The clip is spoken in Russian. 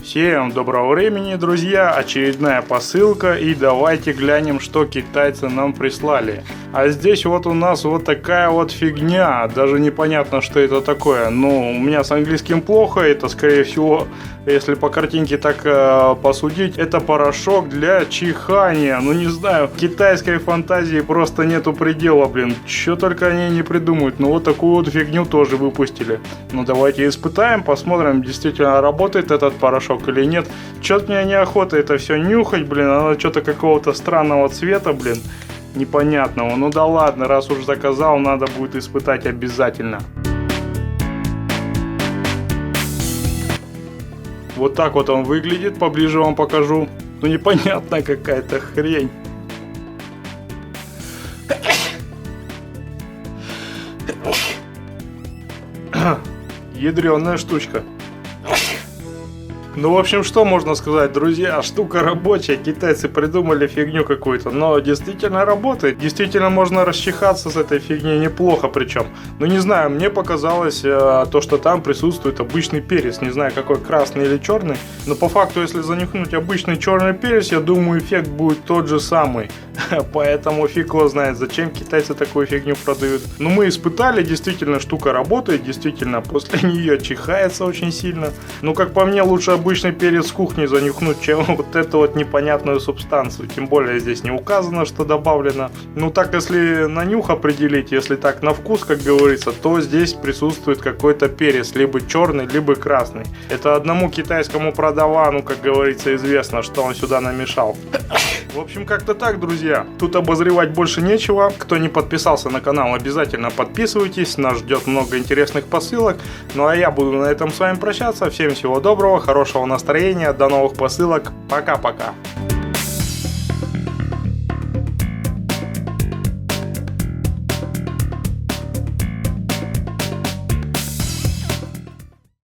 Всем доброго времени, друзья, очередная посылка, и давайте глянем, что китайцы нам прислали. А здесь вот у нас вот такая вот фигня, даже непонятно, что это такое. Ну, у меня с английским плохо, это скорее всего, если по картинке так посудить, это порошок для чихания. Ну не знаю, китайской фантазии просто нету предела, блин, что только они не придумают. Ну вот такую вот фигню тоже выпустили. Ну давайте испытаем, посмотрим, действительно работает этот порошок или нет. Чё-то мне неохота это все нюхать, блин, оно что-то какого-то странного цвета, блин, непонятного. Ну да ладно, раз уж заказал, надо будет испытать обязательно. Вот так вот он выглядит, поближе вам покажу. Ну непонятная какая-то хрень. Ядрёная штучка. Ну, в общем, что можно сказать, друзья, штука рабочая, китайцы придумали фигню какую-то, но действительно работает, действительно можно расчихаться с этой фигней неплохо причем. Ну, не знаю, мне показалось то, что там присутствует обычный перец, не знаю, какой, красный или черный, но по факту, если занюхнуть обычный черный перец, я думаю, эффект будет тот же самый, поэтому фиг его знает, зачем китайцы такую фигню продают. Ну, мы испытали, действительно, штука работает, действительно, после нее чихается очень сильно, ну, как по мне, лучше обычный перец с кухни занюхнуть, чем вот эту вот непонятную субстанцию. Тем более здесь не указано, что добавлено. Ну так, если на нюх определить, если так на вкус, как говорится, то здесь присутствует какой-то перец, либо черный, либо красный. Это одному китайскому продавану, как говорится, известно, что он сюда намешал. В общем, как-то так, друзья. Тут обозревать больше нечего. Кто не подписался на канал, обязательно подписывайтесь. Нас ждет много интересных посылок. Ну а я буду на этом с вами прощаться. Всем всего доброго, хорошего настроения, до новых посылок. Пока-пока.